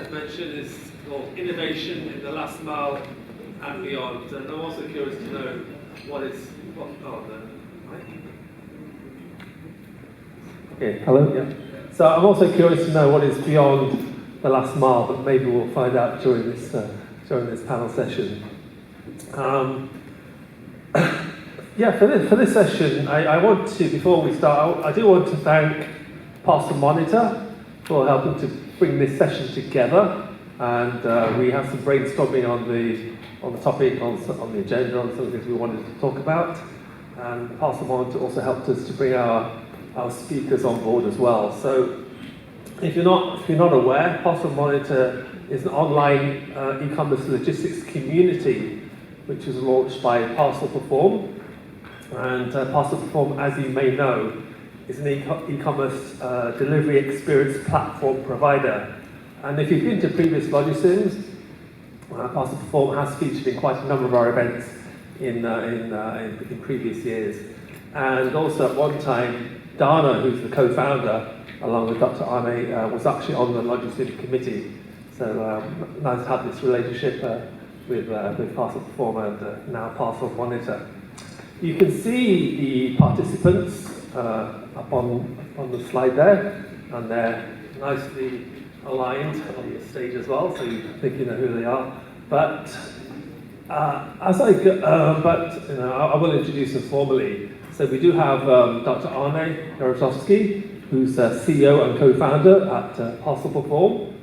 had mentioned is called innovation in the last mile and beyond. And I'm also curious to know Okay, hello. Yeah. So I'm also curious to know what is beyond the last mile, but maybe we'll find out during this panel session. Yeah, for this session, I want to, before we start, I do want to thank Parcel Monitor for helping to bring this session together, and we have some brainstorming on the topic, on the agenda, on some of the things we wanted to talk about, and Parcel Monitor also helped us to bring our speakers on board as well. So if you're not aware, Parcel Monitor is an online e-commerce logistics community which was launched by Parcel Perform. And Parcel Perform, as you may know, is an e-commerce delivery experience platform provider. And if you've been to previous LogiSYMs, Parcel Perform has featured in quite a number of our events in previous years. And also at one time, Dana, who's the co-founder, along with Dr. Arne, was actually on the LogiSYM committee. So nice to have this relationship with Parcel Perform and now Parcel Monitor. You can see the participants up on the slide there, and they're nicely aligned on the stage as well, so you think you know who they are. But I will introduce them formally. So we do have Dr. Arne Jarosowski, who's CEO and co-founder at Parcel Perform.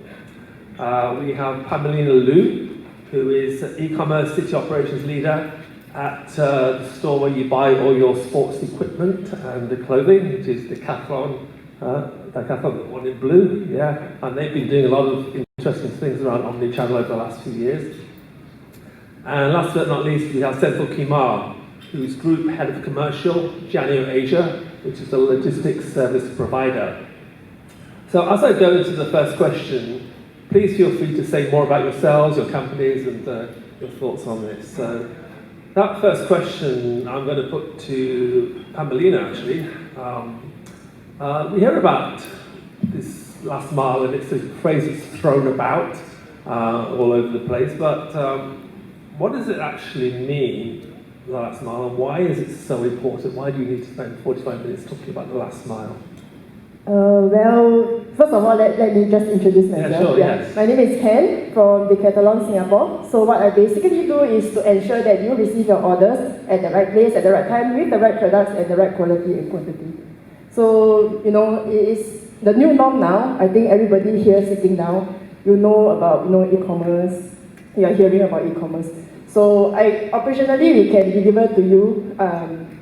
We have Pamelina Liu, who is e-commerce city operations leader at the store where you buy all your sports equipment and the clothing, which is Decathlon, the one in blue, yeah. And they've been doing a lot of interesting things around omnichannel over the last few years. And last but not least, we have Senthil Kumar, who's Group Head of Commercial, LogiSYM Asia, which is a logistics service provider. So as I go into the first question, please feel free to say more about yourselves, your companies, and your thoughts on this. So that first question I'm going to put to Pamelina, actually. We hear about this last mile, and it's a phrase that's thrown about all over the place, but what does it actually mean, the last mile, and why is it so important? Why do you need to spend 45 minutes talking about the last mile? Well, first of all, let me just introduce myself. Yeah, sure, yes. My name is Ken from Decathlon Singapore. So what I basically do is to ensure that you receive your orders at the right place, at the right time, with the right products and the right quality and quantity. So, it is the new norm now. I think everybody here sitting down, you know about e-commerce. You are hearing about e-commerce. So operationally, we can deliver to you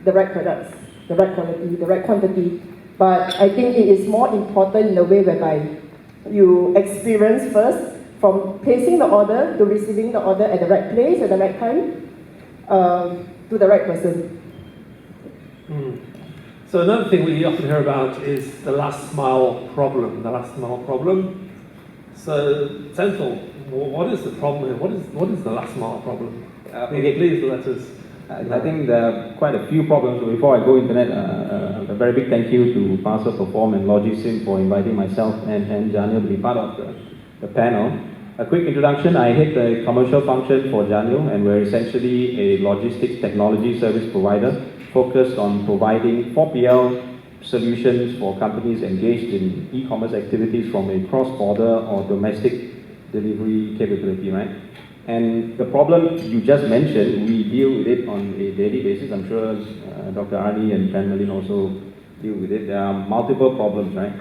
the right products, the right quality, the right quantity. But I think it is more important in a way whereby you experience first, from placing the order to receiving the order at the right place, at the right time, to the right person. So another thing we often hear about is the last mile problem, So, Senthil, what is the problem here? What is the last mile problem? Please let us. I think there are quite a few problems. Before I go into that, a very big thank you to Parcel Perform and LogiSYM for inviting myself and Janil to be part of the panel. A quick introduction, I head the commercial function for Janil, and we're essentially a logistics technology service provider focused on providing 4PL solutions for companies engaged in e-commerce activities from a cross-border or domestic delivery capability, right? And the problem you just mentioned, we deal with it on a daily basis. I'm sure Dr. Arnie and Pamelina also deal with it. There are multiple problems, right?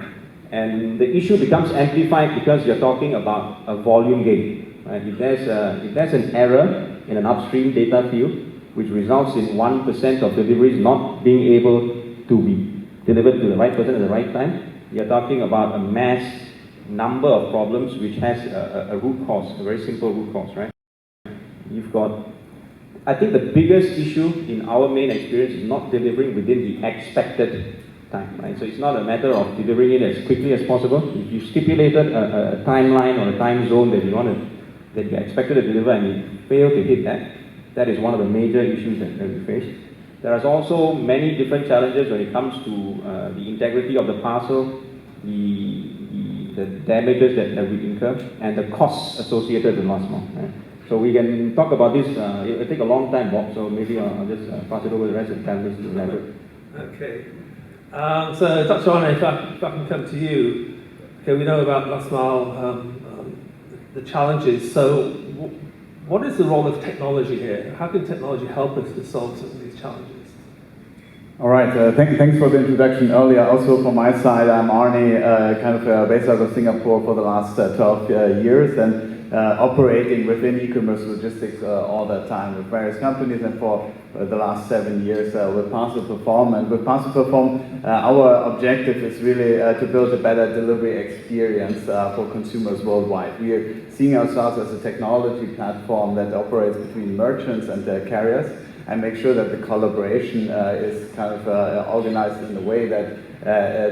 And the issue becomes amplified because you're talking about a volume gain, right? If there's an error in an upstream data field, which results in 1% of deliveries not being able to be delivered to the right person at the right time, you're talking about a mass number of problems which has a root cause, a very simple root cause, right? You've got, I think the biggest issue in our main experience is not delivering within the expected time, right? So it's not a matter of delivering it as quickly as possible. If you stipulated a timeline or a time zone that you expected to deliver and you fail to hit that, that is one of the major issues that we face. There are also many different challenges when it comes to the integrity of the parcel, the the damages that we incur, and the costs associated with last mile. Right? So we can talk about this. It'll take a long time, Bob. So maybe I'll just pass it over to the rest of the panelists to elaborate. Okay. So Dr. Arne, if I can come to you. Okay, we know about last mile, the challenges. So what is the role of technology here? How can technology help us to solve some of these challenges? All right, thanks for the introduction earlier. Also from my side, I'm Arne, based out of Singapore for the last 12 years, and operating within e-commerce logistics all that time with various companies, and for the last 7 years with Parcel Perform. And with Parcel Perform, our objective is really to build a better delivery experience for consumers worldwide. We are seeing ourselves as a technology platform that operates between merchants and carriers, and make sure that the collaboration is organized in a way that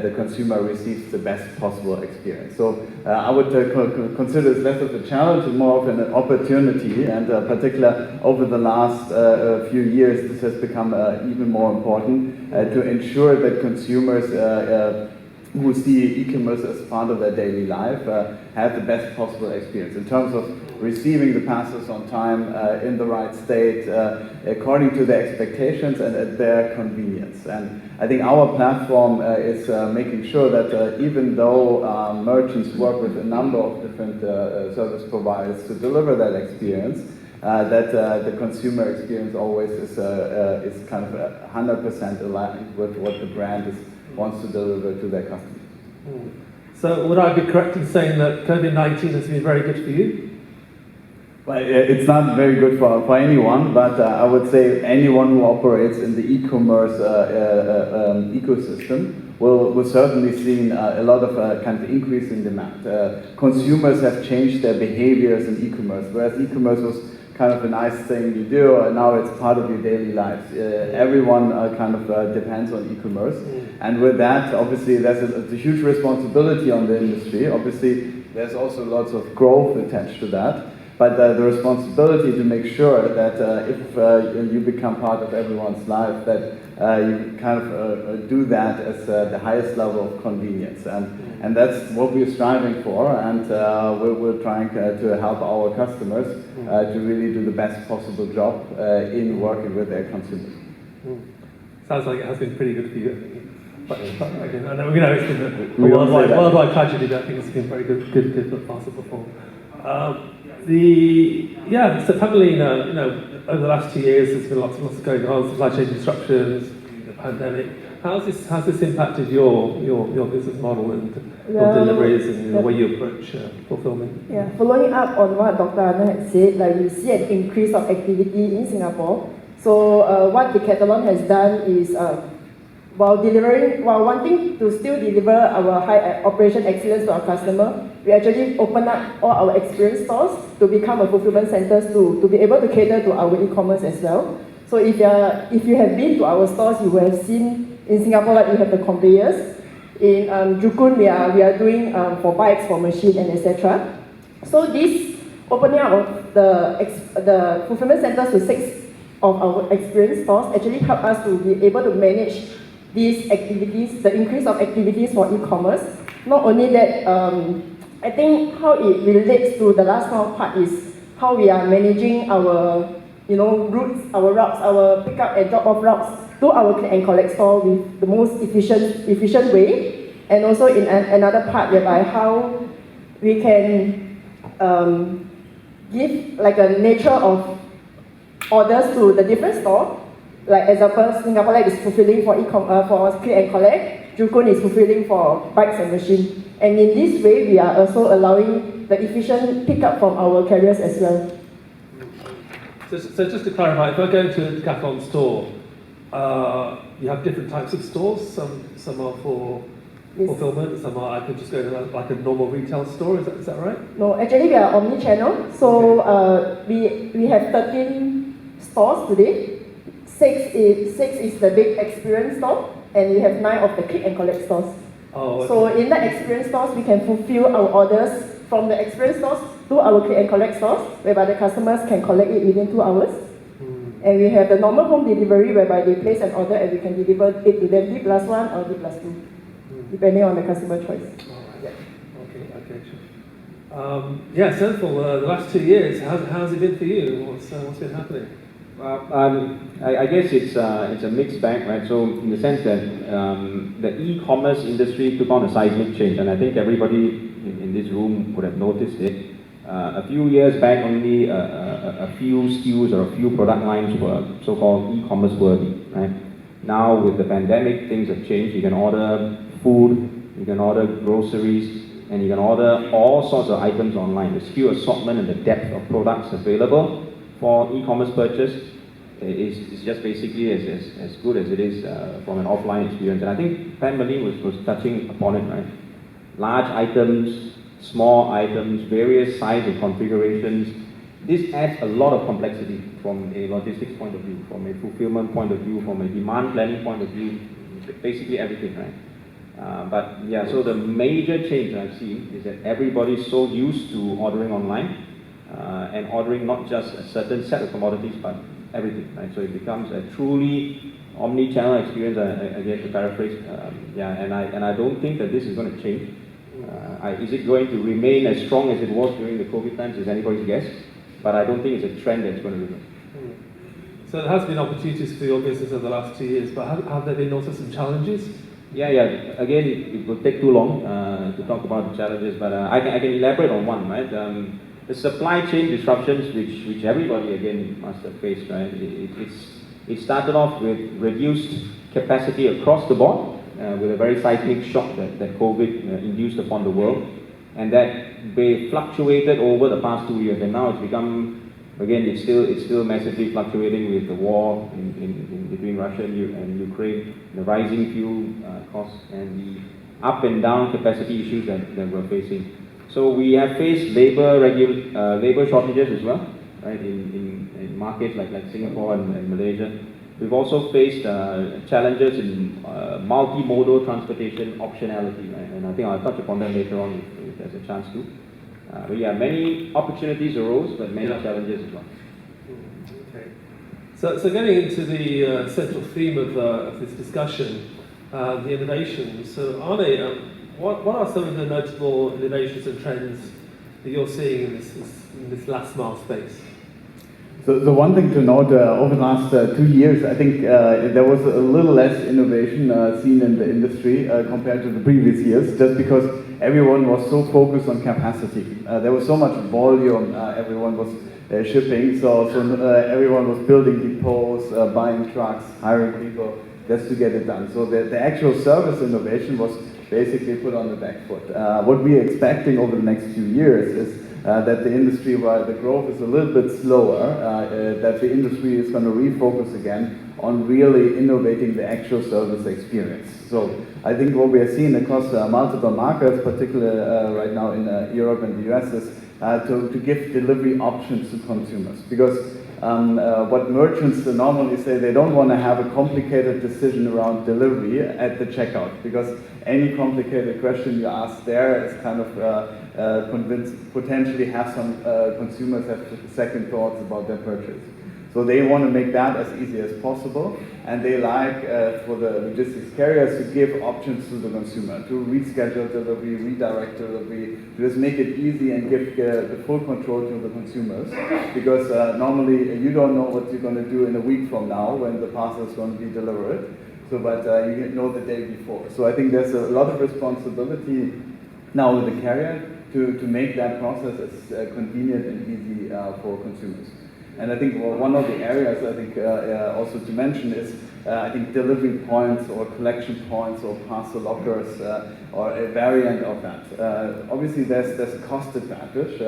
the consumer receives the best possible experience. So I would consider this less of a challenge and more of an opportunity, and particularly over the last few years this has become even more important to ensure that consumers who see e-commerce as part of their daily life have the best possible experience in terms of receiving the parcels on time, in the right state, according to their expectations and at their convenience. And I think our platform is making sure that even though merchants work with a number of different service providers to deliver that experience, that the consumer experience always is 100% aligned with what the brand wants to deliver to their customers. So would I be correct in saying that COVID-19 has been very good for you? Well, it's not very good for anyone, but I would say anyone who operates in the e-commerce ecosystem will certainly see a lot of increase in demand. Consumers have changed their behaviors in e-commerce, whereas e-commerce was kind of a nice thing you do, and now it's part of your daily lives. Everyone depends on e-commerce, and with that, obviously, there's a huge responsibility on the industry. Obviously, there's also lots of growth attached to that. But the responsibility to make sure that if you become part of everyone's life, that you do that as the highest level of convenience, and that's what we're striving for, and we're trying to help our customers to really do the best possible job in working with their consumers. Sounds like it has been pretty good for you, I think. But again, I know it's been a worldwide tragedy, but I think it's been very good for Parcel Perform. So probably, over the last 2 years, there's been lots going on, supply chain disruptions, the pandemic. How's this impacted your business model and your deliveries and the way you approach fulfillment? Yeah, following up on what Dr. Arne had said, we see an increase of activity in Singapore. So what Decathlon has done is, while wanting to still deliver our high operation excellence to our customer, we actually open up all our experience stores to become a fulfillment centers to be able to cater to our e-commerce as well. So if you have been to our stores, you will have seen in Singapore that we have the conveyors. In Jukun, we are doing for bikes, for machine, and etc. So this opening up of the fulfillment centers to 6 of our experience stores actually help us to be able to manage these activities, the increase of activities for e-commerce. Not only that, I think how it relates to the last part is how we are managing our routes, our pick-up and drop-off routes to our click and collect store with the most efficient way, and also in another part whereby how we can give like a nature of orders to the different store. Like example, Singapore is fulfilling for for click and collect, Jukun is fulfilling for bikes and machine. And in this way, we are also allowing the efficient pickup from our carriers as well. So just to clarify, if I go to a Decathlon store, you have different types of stores. Some are for fulfillment, some are, I could just go to like a normal retail store, is that right? No, actually we are omni-channel. So we have 13 stores today. 6 is the big experience store, and we have 9 of the click and collect stores. Oh, okay. So in the experience stores, we can fulfill our orders from the experience stores to our click and collect stores, whereby the customers can collect it within 2 hours. And we have the normal home delivery, whereby they place an order and we can deliver it to them D+1 or D+2, depending on the customer choice. All right. Yeah. Okay. application. Yeah, so for the last 2 years, how's it been for you? What's been happening? I guess it's a mixed bag, right? So in the sense that the e-commerce industry took on a seismic change, and I think everybody in this room would have noticed it. A few years back, only a few SKUs or a few product lines were so-called e-commerce worthy, right? Now with the pandemic, things have changed. You can order food, you can order groceries, and you can order all sorts of items online. The SKU assortment and the depth of products available for e-commerce purchase is just basically as good as it is from an offline experience. And I think Pan Malin was touching upon it, right? Large items, small items, various size and configurations. This adds a lot of complexity from a logistics point of view, from a fulfillment point of view, from a demand planning point of view, basically everything, right? But yeah, so the major change I've seen is that everybody's so used to ordering online and ordering not just a certain set of commodities, but everything, right? So it becomes a truly omni-channel experience, I guess to paraphrase. And I don't think that this is going to change. Is it going to remain as strong as it was during the COVID times is anybody's guess, but I don't think it's a trend that's going to remain. So there has been opportunities for your business over the last 2 years, but have there been also some challenges? Yeah. Again, it will take too long to talk about the challenges, but I can elaborate on one, right? The supply chain disruptions, which everybody again must have faced, right? It started off with reduced capacity across the board, with a very seismic shock that COVID induced upon the world, and that fluctuated over the past 2 years, and now it's become, again, it's still massively fluctuating with the war in between Russia and Ukraine, the rising fuel costs, and the up and down capacity issues that we're facing. So we have faced labor shortages as well, right? In markets like Singapore and Malaysia. We've also faced challenges in multimodal transportation optionality, right? And I think I'll touch upon that later on if there's a chance to. But yeah, many opportunities arose, but many challenges as well. Okay. So getting into the central theme of this discussion, the innovations. So Arne, what are some of the notable innovations and trends that you're seeing in this last mile space? So the one thing to note, over the last 2 years, I think there was a little less innovation seen in the industry compared to the previous years, just because everyone was so focused on capacity. There was so much volume everyone was shipping, so everyone was building depots, buying trucks, hiring people just to get it done. So the actual service innovation was basically put on the back foot. What we are expecting over the next few years is that the industry, while the growth is a little bit slower, that the industry is going to refocus again on really innovating the actual service experience. So I think what we are seeing across multiple markets, particularly right now in Europe and the US, is to give delivery options to consumers. Because what merchants normally say, they don't want to have a complicated decision around delivery at the checkout, because any complicated question you ask there is kind of potentially have some consumers have second thoughts about their purchase. So they want to make that as easy as possible, and they like for the logistics carriers to give options to the consumer, to reschedule delivery, redirect delivery, to just make it easy and give the full control to the consumers, because normally you don't know what you're going to do in a week from now when the parcel is going to be delivered. So, but you know the day before. So I think there's a lot of responsibility now with the carrier to make that process as convenient and easy for consumers. And I think one of the areas I think also to mention is I think delivery points or collection points or parcel lockers or a variant of that. Obviously there's a cost advantage,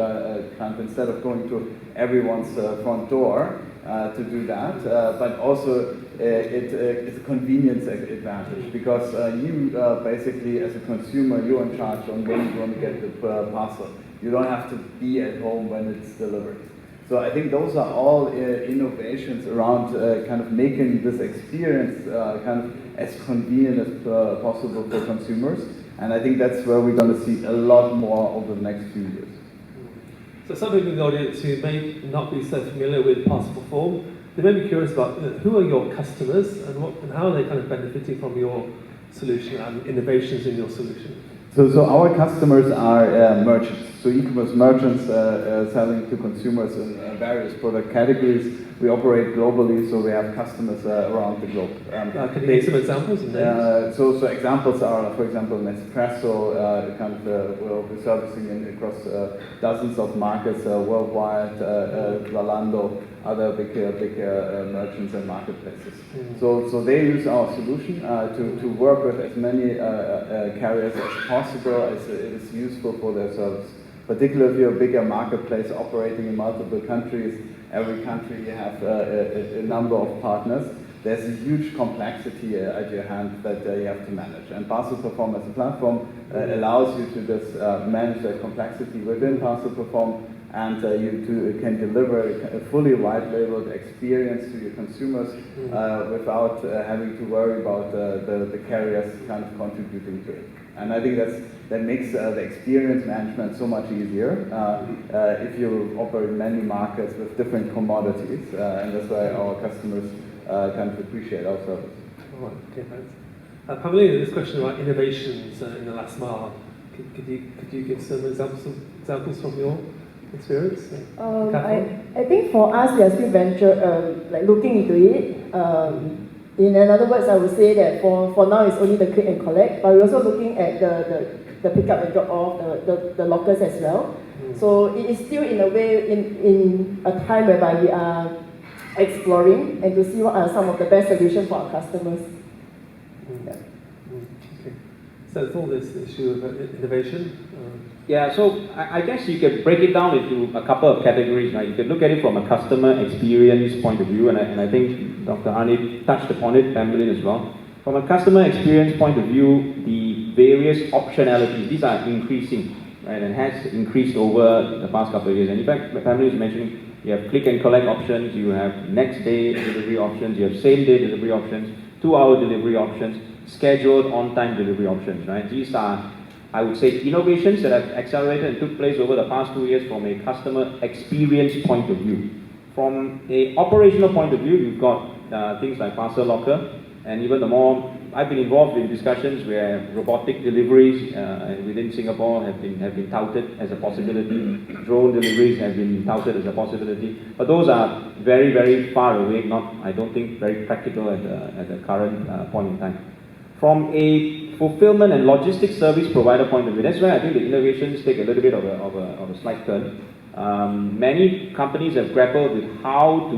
kind of instead of going to everyone's front door to do that, but also it's a convenience advantage, because you basically as a consumer, you're in charge on when you're going to get the parcel. You don't have to be at home when it's delivered. So I think those are all innovations around kind of making this experience kind of as convenient as possible for consumers. And I think that's where we're going to see a lot more over the next few years. So some people in the audience who may not be so familiar with parcel perform, they may be curious about who are your customers and how are they kind of benefiting from your solution and innovations in your solution? So our customers are merchants. So e-commerce merchants selling to consumers in various product categories. We operate globally, so we have customers around the globe. Can you give some examples and names? So examples are, for example, Nespresso, we're servicing across dozens of markets worldwide, Zalando, other big merchants and marketplaces. So they use our solution to work with as many carriers as possible, as it is useful for their service. Particularly if you're a bigger marketplace operating in multiple countries, every country you have a number of partners. There's a huge complexity at your hand that you have to manage. And Parcel Perform as a platform allows you to just manage that complexity within Parcel Perform, and you can deliver a fully white-labeled experience to your consumers without having to worry about the carriers kind of contributing to it. And I think that makes the experience management so much easier if you operate in many markets with different commodities, and that's why our customers kind of appreciate our service. All right, okay, thanks. Pamela, this question about innovations in the last mile. Could you give some examples from your experience? I think for us, we are still looking into it. In other words, I would say that for now it's only the click and collect, but we're also looking at the pick up and drop off, the lockers as well. So it is still in a way in a time whereby we are exploring and to see what are some of the best solutions for our customers. Yeah. Okay. So it's all this issue of innovation. Yeah, so I guess you can break it down into a couple of categories, right? You can look at it from a customer experience point of view, and I think Dr. Arnie touched upon it, Pamela as well. From a customer experience point of view, the various optionalities, these are increasing, right, and has increased over the past couple of years. And in fact, Pamela is mentioning, you have click and collect options, you have next day delivery options, you have same day delivery options, 2-hour delivery options, scheduled on-time delivery options, right? These are, I would say, innovations that have accelerated and took place over the past 2 years from a customer experience point of view. From an operational point of view, you've got things like Parcel Locker, and even the more, I've been involved in discussions where robotic deliveries within Singapore have been touted as a possibility. Drone deliveries have been touted as a possibility, but those are very, very far away, not, I don't think, very practical at the current point in time. From a fulfillment and logistics service provider point of view, that's where I think the innovations take a little bit of a slight turn. Many companies have grappled with how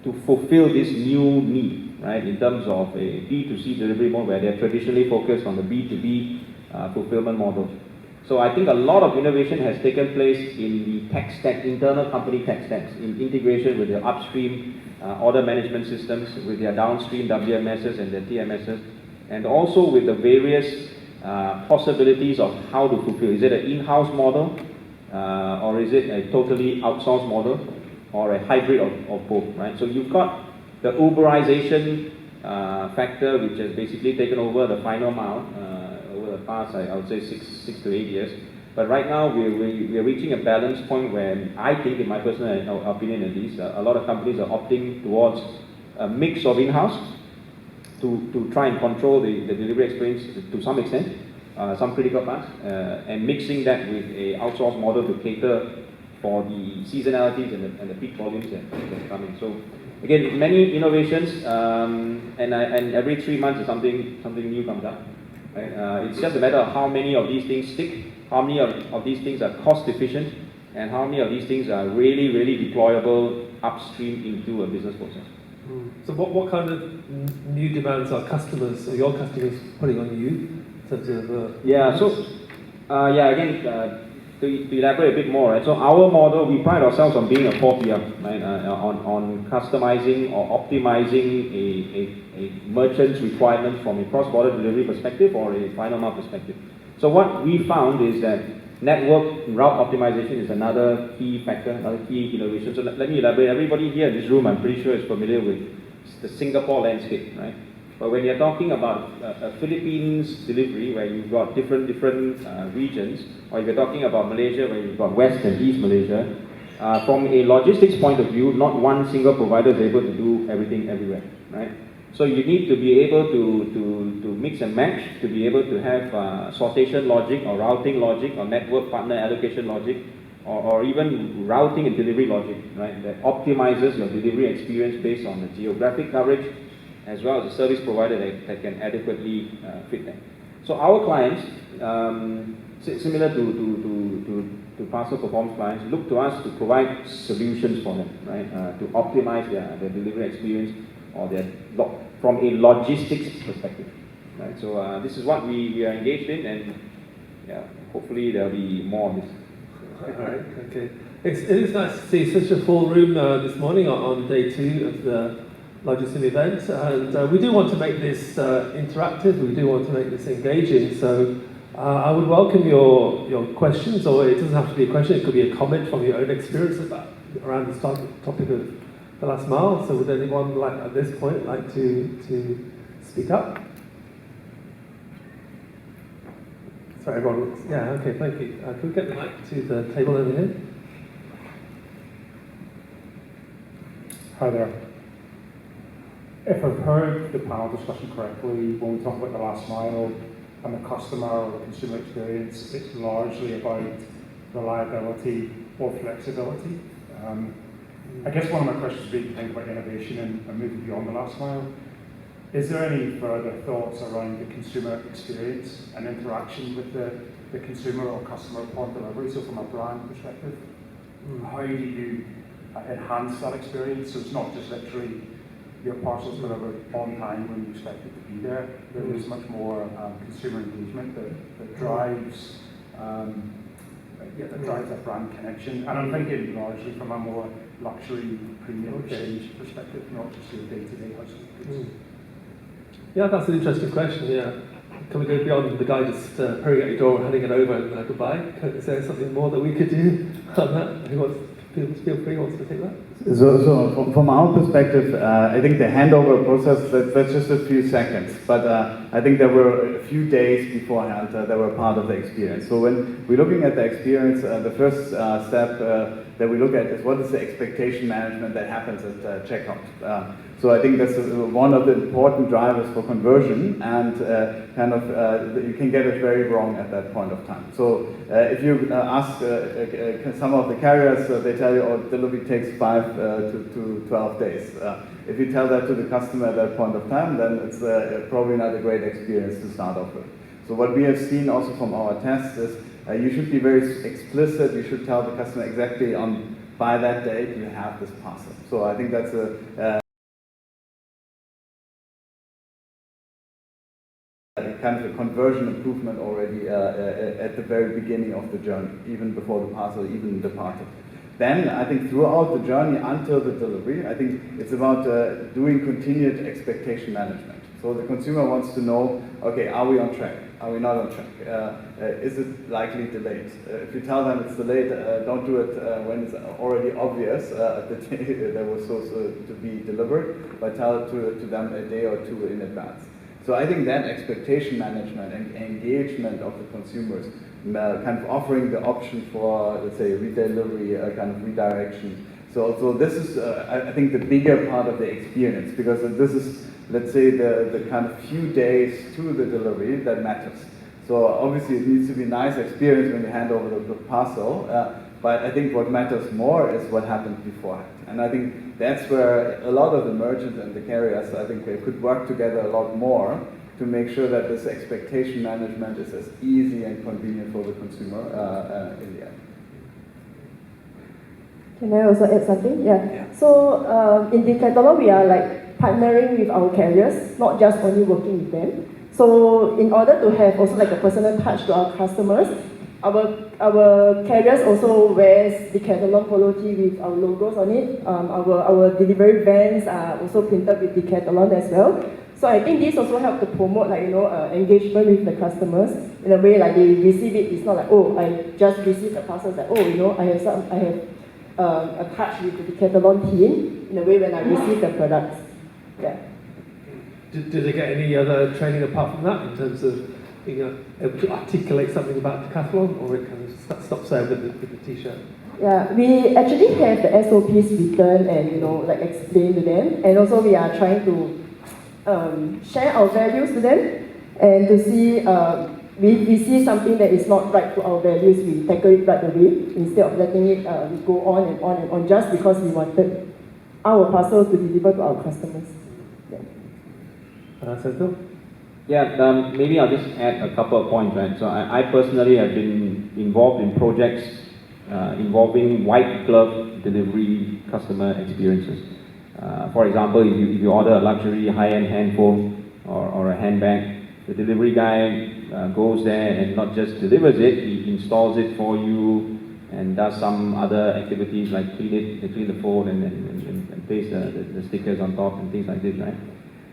to fulfill this new need, right, in terms of a B2C delivery mode where they're traditionally focused on the B2B fulfillment model. So I think a lot of innovation has taken place in the tech stack, internal company tech stacks, in integration with their upstream order management systems, with their downstream WMSs and their TMSs, and also with the various possibilities of how to fulfill. Is it an in-house model, or is it a totally outsourced model, or a hybrid of both, right? So you've got the Uberization factor, which has basically taken over the final mile over the past, I would say, 6 to 8 years. But right now, we're reaching a balance point where I think, in my personal opinion at least, a lot of companies are opting towards a mix of in-house to try and control the delivery experience to some extent, some critical parts, and mixing that with a outsourced model to cater for the seasonalities and the peak volumes that come in. So again, many innovations, and every 3 months something new comes up. Right? It's just a matter of how many of these things stick, how many of these things are cost efficient, and how many of these things are really, really deployable upstream into a business process. So what kind of new demands are customers, or your customers, putting on you in terms of... Again, to elaborate a bit more, right? So our model, we pride ourselves on being a 4PM, right? On customizing or optimizing a merchant's requirements from a cross-border delivery perspective or a final mile perspective. So what we found is that network route optimization is another key factor, another key innovation. So let me elaborate. Everybody here in this room, I'm pretty sure, is familiar with the Singapore landscape, right? But when you're talking about a Philippines delivery where you've got different regions, or if you're talking about Malaysia where you've got West and East Malaysia, from a logistics point of view, not one single provider is able to do everything everywhere, right? So you need to be able to mix and match, to be able to have sortation logic or routing logic or network partner allocation logic, or even routing and delivery logic, right, that optimizes your delivery experience based on the geographic coverage as well as the service provider that can adequately fit them. So our clients, similar to parcel performance clients, look to us to provide solutions for them, right, to optimize their delivery experience or from a logistics perspective, right. So this is what we are engaged in, and yeah, hopefully there'll be more of this. All right, okay. It is nice to see such a full room this morning on day 2 of the LogiSYM event, and we do want to make this interactive, we do want to make this engaging, so I would welcome your questions, or it doesn't have to be a question, it could be a comment from your own experience around this topic of the last mile. So would anyone at this point like to speak up? Sorry, everyone looks, yeah, okay, thank you. Can we get the mic to the table over here? Hi there. If I've heard the panel discussion correctly, when we talk about the last mile and the customer or the consumer experience, it's largely about reliability or flexibility. I guess one of my questions would be to think about innovation and moving beyond the last mile. Is there any further thoughts around the consumer experience and interaction with the consumer or customer upon delivery? So from a brand perspective, how do you enhance that experience so it's not just literally your parcels delivered on time when you expect it to be there? There is much more consumer engagement that drives that brand connection. And I'm thinking largely from a more luxury premium exchange perspective, not just your day-to-day household goods. Yeah, that's an interesting question, yeah. Can we go beyond the guy just hurrying at your door and handing it over and goodbye? Is there something more that we could do on that? Feel free, wants to take that? So from our perspective, I think the handover process, that's just a few seconds, but I think there were a few days beforehand that were part of the experience. So when we're looking at the experience, the first step that we look at is what is the expectation management that happens at checkout. So I think that's one of the important drivers for conversion, and you can get it very wrong at that point of time. So if you ask some of the carriers, they tell you, oh, delivery takes 5 to 12 days. If you tell that to the customer at that point of time, then it's probably not a great experience to start off with. So what we have seen also from our tests is you should be very explicit. You should tell the customer exactly by that date you have this parcel. So I think that's kind of a conversion improvement already at the very beginning of the journey, even before the parcel even departed. Then I think throughout the journey until the delivery, I think it's about doing continued expectation management. So the consumer wants to know, okay, are we on track? Are we not on track? Is it likely delayed? If you tell them it's delayed, don't do it when it's already obvious the day that was supposed to be delivered, but tell it to them a day or two in advance. So I think that expectation management and engagement of the consumers, kind of offering the option for, let's say, redelivery, kind of redirection. So this is, I think, the bigger part of the experience, because this is, let's say, the kind of few days to the delivery that matters. So obviously it needs to be a nice experience when you hand over the parcel, but I think what matters more is what happens beforehand. And I think that's where a lot of the merchants and the carriers, I think they could work together a lot more to make sure that this expectation management is as easy and convenient for the consumer in the end. Can I also add something? Yeah. So in Decathlon, we are partnering with our carriers, not just only working with them. So in order to have also a personal touch to our customers, our carriers also wears Decathlon polo tee with our logos on it. Our delivery vans are also printed with Decathlon as well. So I think this also helps to promote engagement with the customers in a way they receive it. It's not I just received the parcel. I have a touch with the Decathlon team in a way when I receive the products. Yeah. Do they get any other training apart from that in terms of being able to articulate something about Decathlon, or it kind of stops there with the t-shirt? Yeah, we actually have the SOPs written and explain to them, and also we are trying to share our values to them, and to see we see something that is not right to our values, we tackle it right away instead of letting it go on and on and on just because we wanted our parcels to deliver to our customers. Senthil? Yeah, maybe I'll just add a couple of points, right? So I personally have been involved in projects involving white glove delivery customer experiences. For example, if you order a luxury high-end handphone or a handbag, the delivery guy goes there and not just delivers it, he installs it for you and does some other activities like clean the phone and paste the stickers on top and things like this, right?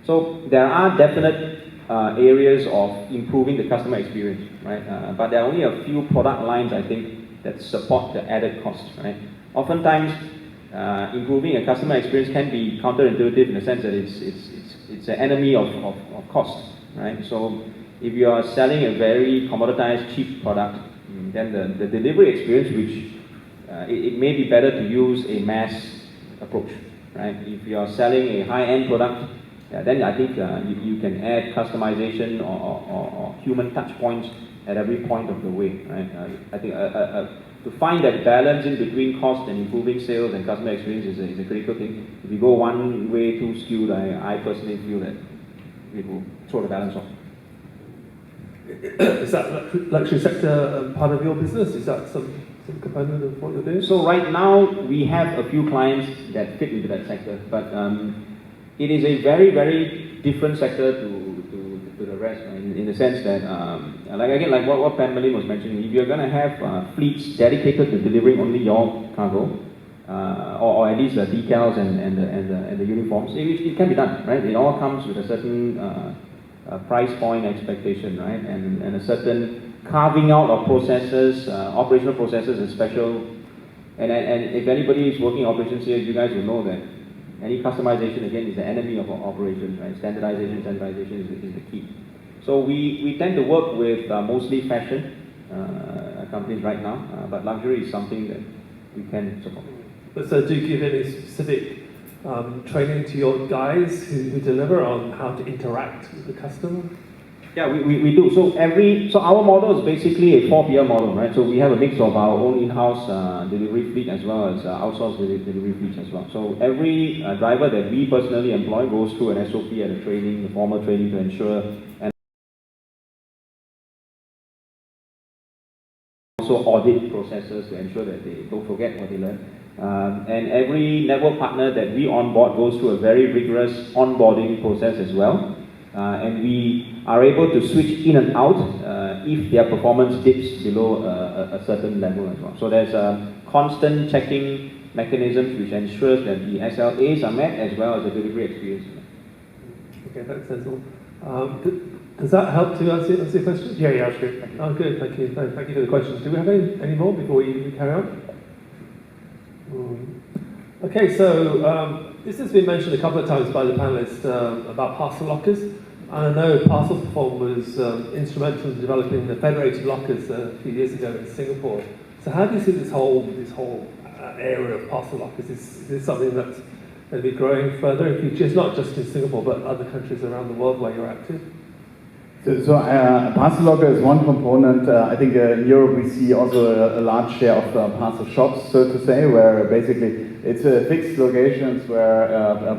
So there are definite areas of improving the customer experience, right? But there are only a few product lines, I think, that support the added cost, right? Oftentimes, improving a customer experience can be counterintuitive in the sense that it's an enemy of cost, right? So if you are selling a very commoditized, cheap product, then the delivery experience, which it may be better to use a mass approach, right? If you are selling a high-end product, then I think you can add customization or human touch points at every point of the way, right? I think to find that balance in between cost and improving sales and customer experience is a critical thing. If you go one way too skewed, I personally feel that it will throw the balance off. Is that luxury sector part of your business? Is that some component of what you're doing? So right now, we have a few clients that fit into that sector, but it is a very, very different sector to the rest, right? In the sense that, like what Pan Malin was mentioning, if you're going to have fleets dedicated to delivering only your cargo, or at least the decals and the uniforms, it can be done, right? It all comes with a certain price point expectation, right? And a certain carving out of processes, operational processes is special. And if anybody is working operations here, you guys will know that any customization, again, is the enemy of operations, right? Standardization is the key. So we tend to work with mostly fashion companies right now, but luxury is something that we can support. But so do you give any specific training to your guys who deliver on how to interact with the customer? Yeah, we do. So our model is basically a 4-tier model, right? So we have a mix of our own in-house delivery fleet as well as outsourced delivery fleets as well. So every driver that we personally employ goes through an SOP and a training, a formal training to ensure, and also audit processes to ensure that they don't forget what they learned. And every network partner that we onboard goes through a very rigorous onboarding process as well. And we are able to switch in and out if their performance dips below a certain level as well. So there's a constant checking mechanisms which ensures that the SLAs are met as well as the delivery experience. Okay, that's sensible. Does that help to answer your question? Yeah, that's good. Thank you. Oh, good. Thank you. Thank you for the questions. Do we have any more before we carry on? Okay, so this has been mentioned a couple of times by the panelists about parcel lockers. I know Parcel Perform was instrumental in developing the federated lockers a few years ago in Singapore. So how do you see this whole area of parcel lockers? Is this something that's going to be growing further in future? It's not just in Singapore, but other countries around the world where you're active? So parcel locker is one component. I think in Europe we see also a large share of parcel shops, so to say, where basically it's fixed locations where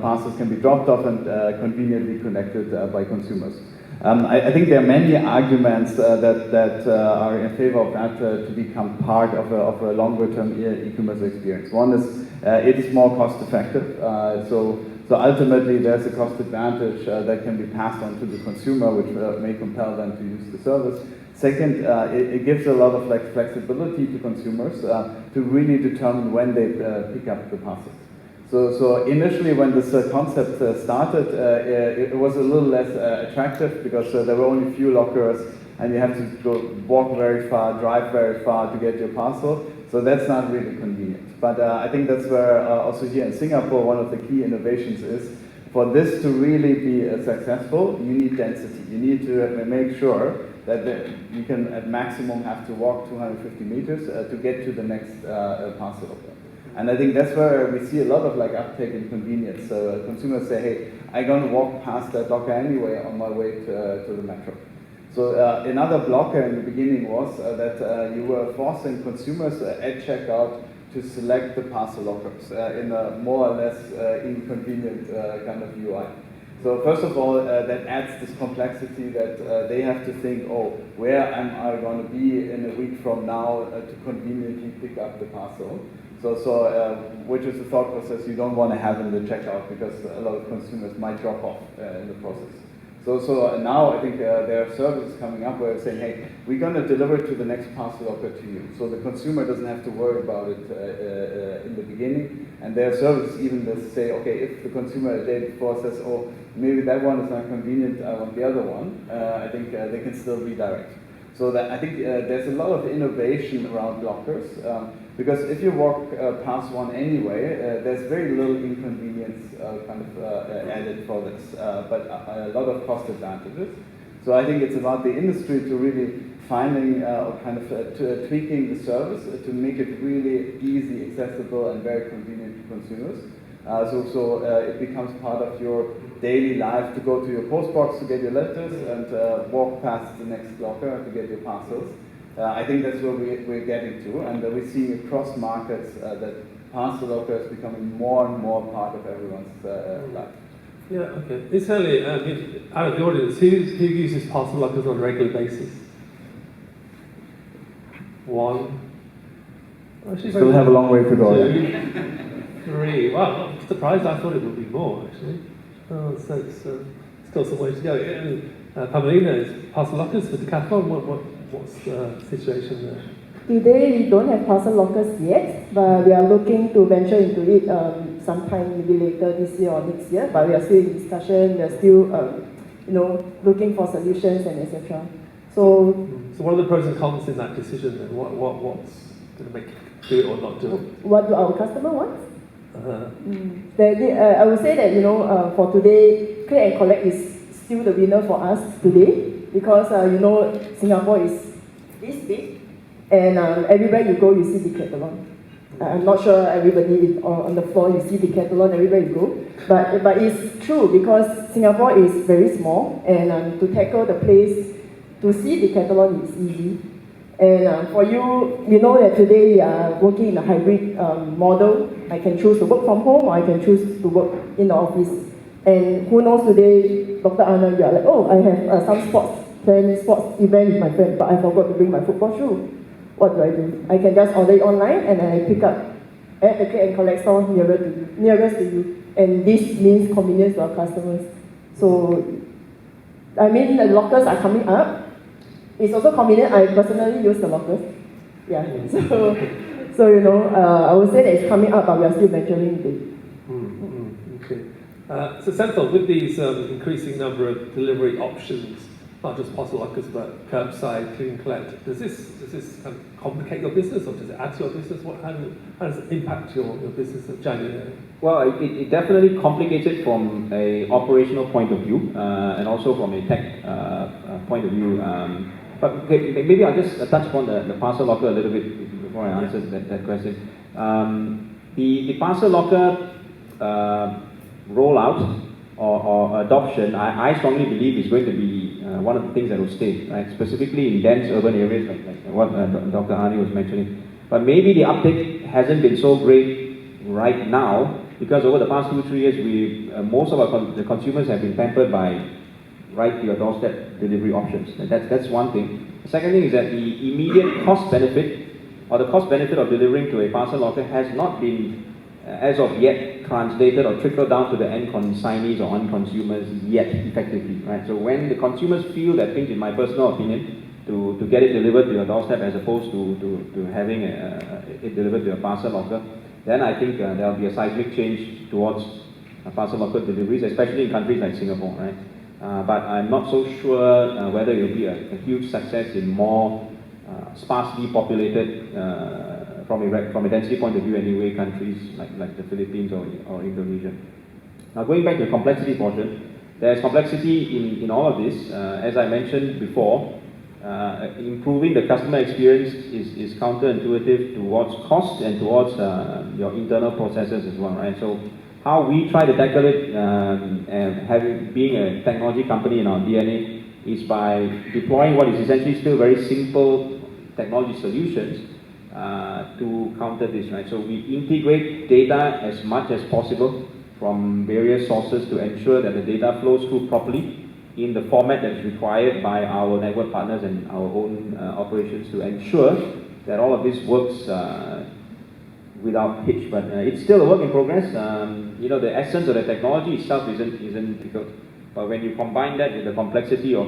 parcels can be dropped off and conveniently connected by consumers. I think there are many arguments that are in favor of that to become part of a longer-term e-commerce experience. One is it is more cost-effective. So ultimately, there's a cost advantage that can be passed on to the consumer, which may compel them to use the service. Second, it gives a lot of flexibility to consumers to really determine when they pick up the parcels. So initially, when this concept started, it was a little less attractive because there were only a few lockers, and you have to walk very far, drive very far to get your parcel. So that's not really convenient. But I think that's where also here in Singapore, one of the key innovations is for this to really be successful, you need density. You need to make sure that you can at maximum have to walk 250 meters to get to the next parcel of them. And I think that's where we see a lot of uptake in convenience. So consumers say, hey, I'm going to walk past that locker anyway on my way to the metro. So another blocker in the beginning was that you were forcing consumers at checkout to select the parcel lockers in a more or less inconvenient kind of UI. So first of all, that adds this complexity that they have to think, oh, where am I going to be in a week from now to conveniently pick up the parcel? Which is the thought process you don't want to have in the checkout because a lot of consumers might drop off in the process. So now I think there are services coming up where it's saying, hey, we're going to deliver to the next parcel locker to you. So the consumer doesn't have to worry about it in the beginning. And there are services even that say, okay, if the consumer a day before says, oh, maybe that one is not convenient, I want the other one, I think they can still redirect. So that I think there's a lot of innovation around lockers. Because if you walk past one anyway, there's very little inconvenience added for this, but a lot of cost advantages. So I think it's about the industry to really finding tweaking the service to make it really easy, accessible, and very convenient to consumers. So it becomes part of your daily life to go to your post box to get your letters and walk past the next locker to get your parcels. I think that's where we're getting to, and we're seeing across markets that parcel locker is becoming more and more part of everyone's life. Yeah, okay. Internally, out of the audience, who uses parcel lockers on a regular basis? One. Actually, Still have a long way to go. 2, 3. Wow, I'm surprised. I thought it would be more, actually. Oh, so it's still some way to go. Pamelina, is parcel lockers for Decathlon? What's the situation there? Today we don't have parcel lockers yet, but we are looking to venture into it sometime maybe later this year or next year. But we are still in discussion. We are still, looking for solutions and etc. So what are the pros and cons in that decision? Then? What's going to make do it or not do it? What do our customer want? I would say that for today, click and collect is still the winner for us today because Singapore is this big, and everywhere you go you see Decathlon. I'm not sure everybody on the floor you see Decathlon everywhere you go, but it's true because Singapore is very small, and to tackle the place to see Decathlon is easy. And for you, that today we are working in a hybrid model. I can choose to work from home or I can choose to work in the office. And who knows today, Dr. Anna, you are like, oh, I have some sports event with my friend, but I forgot to bring my football shoe. What do? I can just order it online and then I pick up at the click and collect store nearest to you. And this means convenience to our customers. So, the lockers are coming up. It's also convenient. I personally use the lockers. Yeah. So I would say that it's coming up, but we are still venturing into it. Okay. So Senthil, with these increasing number of delivery options, not just parcel lockers but curbside, click and collect, does this kind of complicate your business or does it add to your business? How does it impact your business of January? Well, it definitely complicates it from a operational point of view and also from a tech point of view. But maybe I'll just touch upon the parcel locker a little bit before I answer that question. The parcel locker rollout or adoption, I strongly believe is going to be one of the things that will stay, right? Specifically in dense urban areas like what Dr. Hani was mentioning. But maybe the uptake hasn't been so great right now because over the past 2-3 years, most of the consumers have been pampered by right to your doorstep delivery options. That's one thing. The second thing is that the immediate cost benefit or the cost benefit of delivering to a parcel locker has not been as of yet translated or trickled down to the end consignees or end consumers yet effectively, right? So when the consumers feel that pinch, in my personal opinion, to get it delivered to your doorstep as opposed to having it delivered to a parcel locker, then I think there will be a seismic change towards parcel locker deliveries, especially in countries like Singapore, right? But I'm not so sure whether it will be a huge success in more sparsely populated, from a density point of view anyway, countries like the Philippines or Indonesia. Now going back to the complexity portion, there's complexity in all of this. As I mentioned before, improving the customer experience is counterintuitive towards cost and towards your internal processes as well, right? So how we try to tackle it, and being a technology company in our DNA, is by deploying what is essentially still very simple technology solutions to counter this, right? So we integrate data as much as possible from various sources to ensure that the data flows through properly in the format that is required by our network partners and our own operations to ensure that all of this works without hitch. But it's still a work in progress. You know, the essence of the technology itself isn't difficult. But when you combine that with the complexity of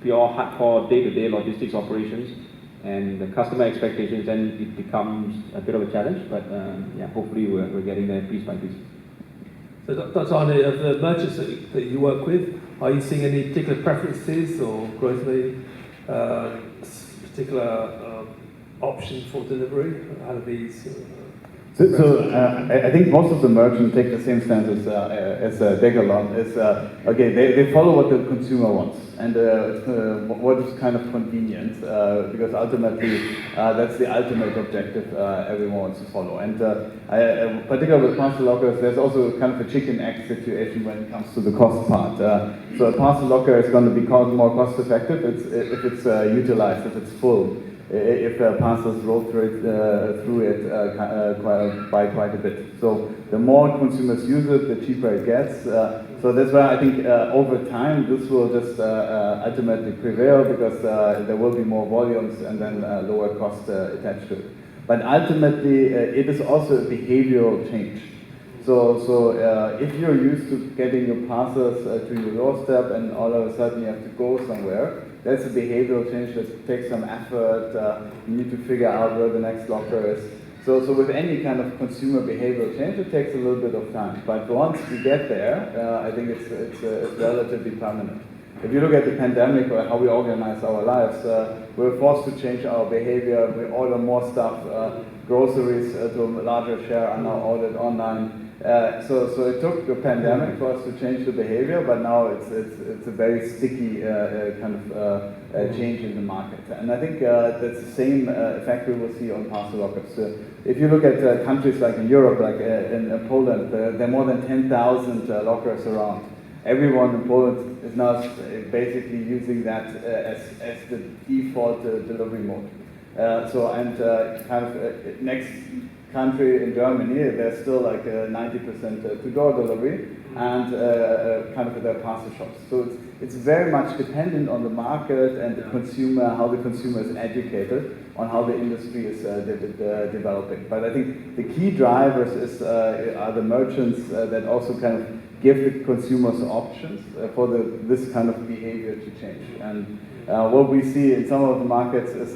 pure hardcore day-to-day logistics operations and the customer expectations, then it becomes a bit of a challenge. But yeah, hopefully we're getting there piece by piece. So Dr. Arne, of the merchants that you work with, are you seeing any particular preferences or growth in particular option for delivery out of these? I think most of the merchants take the same stance as Decathlon. Okay, they follow what the consumer wants and what is kind of convenient, because ultimately that's the ultimate objective everyone wants to follow. And particularly with parcel lockers, there's also kind of a chicken egg situation when it comes to the cost part. So a parcel locker is going to be more cost effective if it's utilized, if it's full. If parcels roll through it by quite a bit. So the more consumers use it, the cheaper it gets. So that's why I think over time this will just ultimately prevail, because there will be more volumes and then lower cost attached to it. But ultimately it is also a behavioral change. So if you're used to getting your parcels to your doorstep and all of a sudden you have to go somewhere, that's a behavioral change that takes some effort. You need to figure out where the next locker is. So with any kind of consumer behavioral change, it takes a little bit of time. But once we get there, I think it's relatively permanent. If you look at the pandemic or how we organize our lives, we're forced to change our behavior. We order more stuff. Groceries to a larger share are now ordered online. So it took the pandemic for us to change the behavior, but now it's a very sticky kind of change in the market. And I think that's the same effect we will see on parcel lockers. If you look at countries like in Europe, like in Poland, there are more than 10,000 lockers around. Everyone in Poland is now basically using that as the default delivery mode. Kind of next country in Germany, there's still like 90% to-door delivery and kind of their parcel shops. So it's very much dependent on the market and the consumer, how the consumer is educated on how the industry is developing. But I think the key drivers are the merchants that also kind of give the consumers options for this kind of behavior to change. And what we see in some of the markets is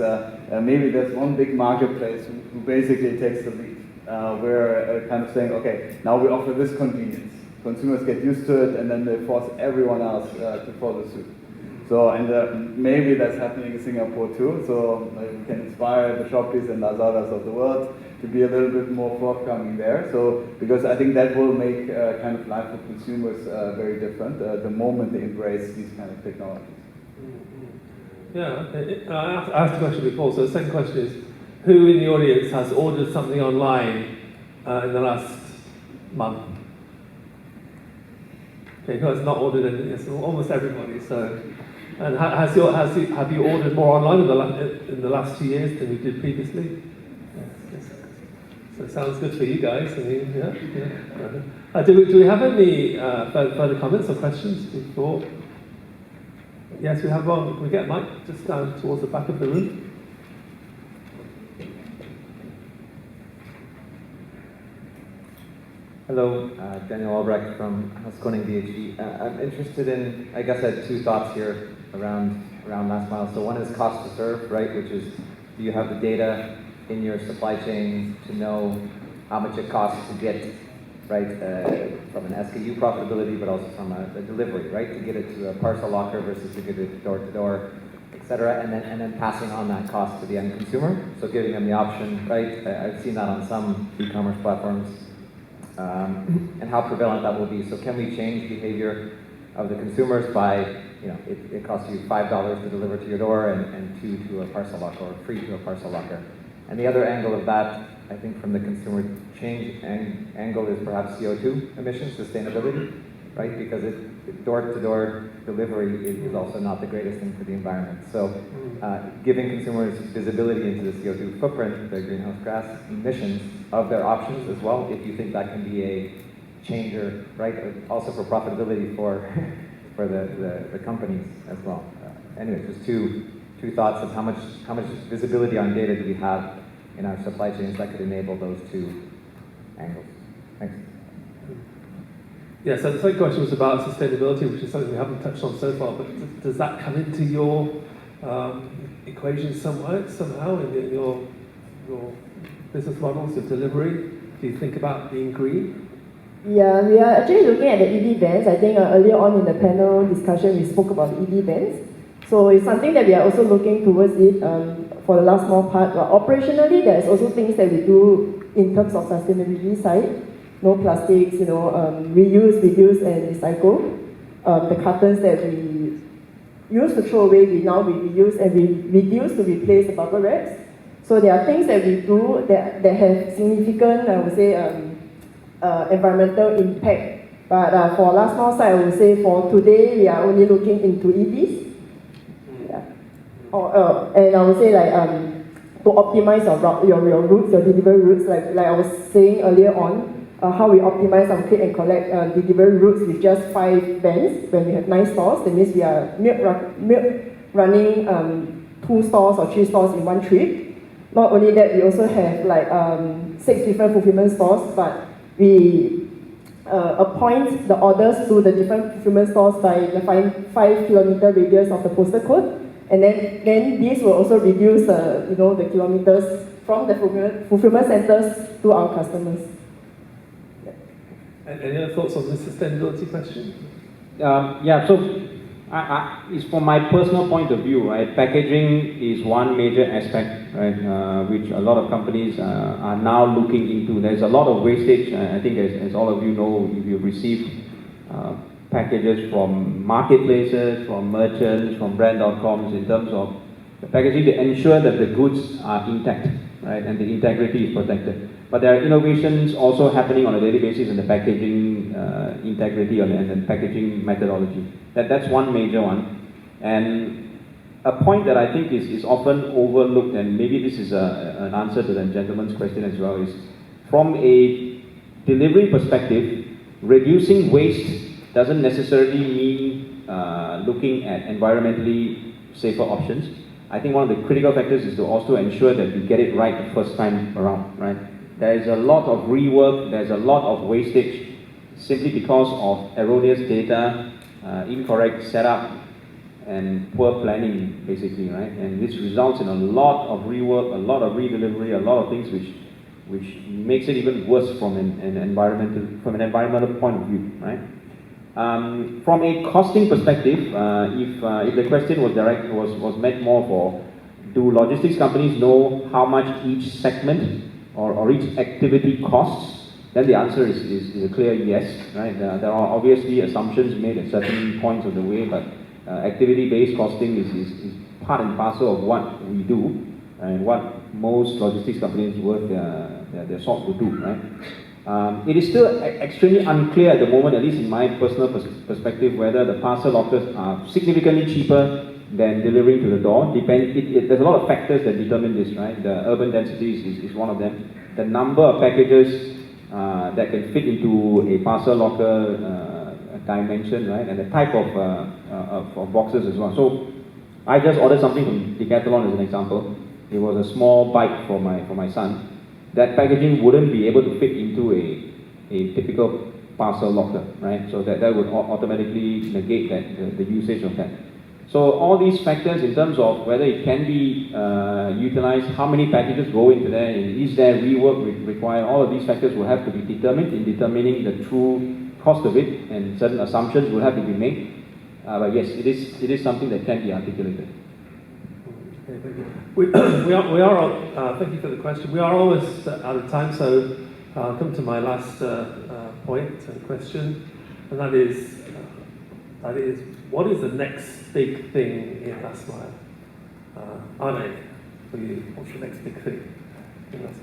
maybe there's one big marketplace who basically takes the lead. We're kind of saying, okay, now we offer this convenience. Consumers get used to it, and then they force everyone else to follow suit. So, and maybe that's happening in Singapore too. So we can inspire the Shopees and Lazadas of the world to be a little bit more forthcoming there. So, because I think that will make kind of life for consumers very different the moment they embrace these kind of technologies. Yeah, okay. I asked a question before, so the second question is, who in the audience has ordered something online in the last month? Okay, who has not ordered anything? It's almost everybody. So, and have you ordered more online in the last 2 years than you did previously? Yes. So it sounds good for you guys. I mean, yeah. Do we have any further comments or questions before? Yes, we have one. Can we get a mic just down towards the back of the room? Hello, Daniel Albrecht from Haskoning PhD. I'm interested in, I guess I had two thoughts here around last mile. So one is cost to serve, right, which is, do you have the data in your supply chain to know how much it costs to get, right, from an SKU profitability, but also from a delivery, right, to get it to a parcel locker versus to get it door to door, et cetera, and then passing on that cost to the end consumer. So giving them the option, right, I've seen that on some e-commerce platforms. And how prevalent that will be. So can we change behavior of the consumers by, you know, it costs you $5 to deliver to your door and $2 to a parcel locker, or free to a parcel locker. And the other angle of that I think from the consumer change angle is perhaps CO2 emissions, sustainability, right? Because door-to-door delivery is also not the greatest thing for the environment. So giving consumers visibility into the CO2 footprint, the greenhouse gas emissions of their options as well, if you think that can be a changer, right? Also for profitability for the companies as well. Anyway, just two thoughts of how much visibility on data do we have in our supply chains that could enable those two angles. Thanks. Yeah, so the second question was about sustainability, which is something we haven't touched on so far, but does that come into your equation somehow in your business models of delivery? Do you think about being green? Yeah, we are actually looking at the EV vans. I think earlier on in the panel discussion, we spoke about the EV vans. So it's something that we are also looking towards it for the last small part. But operationally, there's also things that we do in terms of sustainability side. No plastics, reuse, reduce, and recycle. The cartons that we used to throw away, we reuse and we reduce to replace the bubble wraps. So there are things that we do that have significant, I would say, environmental impact. But for last mile side, I would say for today, we are only looking into EVs. And I would say to optimize your routes, your delivery routes, like I was saying earlier on, how we optimize our click and collect delivery routes with just 5 vans when we have 9 stores. That means we are running 2 stores or 3 stores in one trip. Not only that, we also have 6 different fulfillment stores, but we appoint the orders to the different fulfillment stores by the 5-kilometer radius of the postal code. And then this will also reduce the kilometers from the fulfillment centers to our customers. Any other thoughts on the sustainability question? So it's from my personal point of view, right? Packaging is one major aspect, right, which a lot of companies are now looking into. There's a lot of wastage. I think, as all of you know, you've received packages from marketplaces, from merchants, from brand.coms in terms of the packaging to ensure that the goods are intact, right, and the integrity is protected. But there are innovations also happening on a daily basis in the packaging integrity and the packaging methodology. That's one major one. And a point that I think is often overlooked, and maybe this is an answer to the gentleman's question as well, is from a delivery perspective, reducing waste doesn't necessarily mean looking at environmentally safer options. I think one of the critical factors is to also ensure that we get it right the first time around, right? There is a lot of rework, there's a lot of wastage simply because of erroneous data, incorrect setup, and poor planning, basically, right? And this results in a lot of rework, a lot of redelivery, a lot of things which makes it even worse from an environmental point of view, right? From a costing perspective, if the question was meant more for, do logistics companies know how much each segment or each activity costs, then the answer is a clear yes, right? There are obviously assumptions made at certain points of the way, but activity-based costing is part and parcel of what we do and what most logistics companies worth their salt would do, right? It is still extremely unclear at the moment, at least in my personal perspective, whether the parcel lockers are significantly cheaper than delivering to the door. There's a lot of factors that determine this, right? The urban density is one of them. The number of packages that can fit into a parcel locker dimension, right? And the type of boxes as well. So I just ordered something from Decathlon as an example. It was a small bike for my son. That packaging wouldn't be able to fit into a typical parcel locker, right? So that would automatically negate the usage of that. So all these factors in terms of whether it can be utilized, how many packages go into there, is there rework required, all of these factors will have to be determined in determining the true cost of it, and certain assumptions will have to be made. But yes, it is something that can be articulated. Okay, thank you. We are thank you for the question. We are almost out of time, so I'll come to my last point and question, and that is, what is the next big thing in last mile? Arne, for you, what's the next big thing?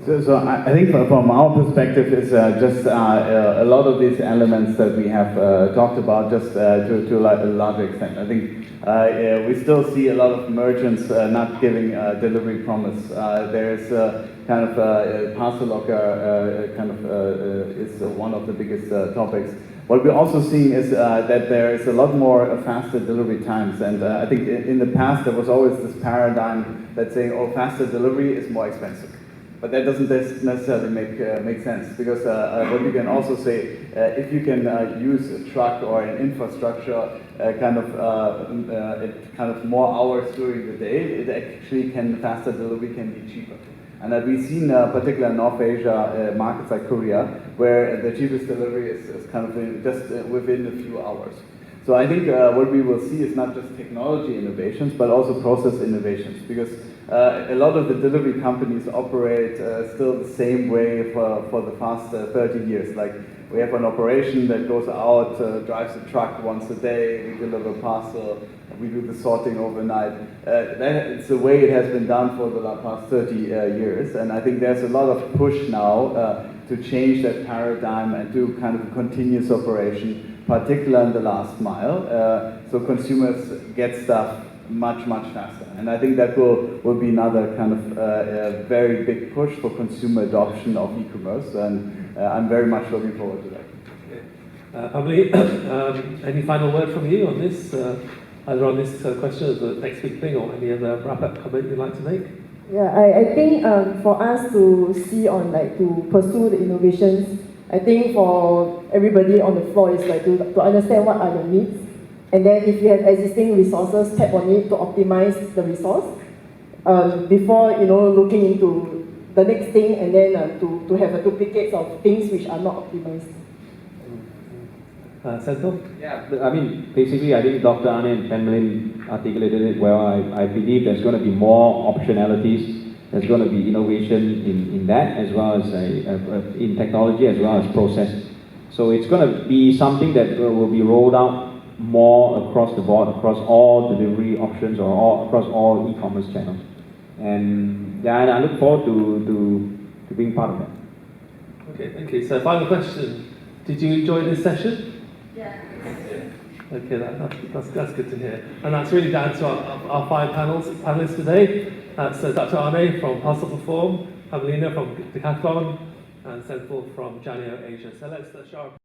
So I think from our perspective, it's just a lot of these elements that we have talked about just to a larger extent. I think we still see a lot of merchants not giving delivery promise. There's kind of parcel locker is one of the biggest topics. What we're also seeing is that there is a lot more faster delivery times, and I think in the past there was always this paradigm that saying, oh, faster delivery is more expensive. But that doesn't necessarily make sense, because what you can also say, if you can use a truck or an infrastructure kind of more hours during the day, it actually faster delivery can be cheaper. And we've seen, particularly in North Asia markets like Korea, where the cheapest delivery is kind of just within a few hours. So I think what we will see is not just technology innovations, but also process innovations, because a lot of the delivery companies operate still the same way for the past 30 years. Like, we have an operation that goes out, drives a truck once a day, we deliver parcel, we do the sorting overnight. It's the way it has been done for the past 30 years, and I think there's a lot of push now to change that paradigm and do kind of a continuous operation, particularly in the last mile, so consumers get stuff much faster. And I think that will be another kind of very big push for consumer adoption of e-commerce, and I'm very much looking forward to that. Emily, any final word from you on this, either on this question or the next big thing, or any other wrap-up comment you'd like to make? Yeah, I think for us to see on to pursue the innovations, I think for everybody on the floor is to understand what are your needs, and then if you have existing resources, tap on it to optimize the resource before looking into the next thing, and then to have a duplicate of things which are not optimized. Senthil? Yeah, I mean, basically, I think Dr. Arne and Penmelin articulated it well. I believe there's going to be more optionalities. There's going to be innovation in that, as well as in technology, as well as process. So it's going to be something that will be rolled out more across the board, across all delivery options, or across all e-commerce channels. And yeah, I look forward to being part of that. Okay, thank you. So final question. Did you enjoy this session? Yeah. Okay, that's good to hear. And that's really down to our five panelists today. That's Dr. Arne from Parcel Perform, Evelina from Decathlon, and Senthil from Janio Asia. So let's show our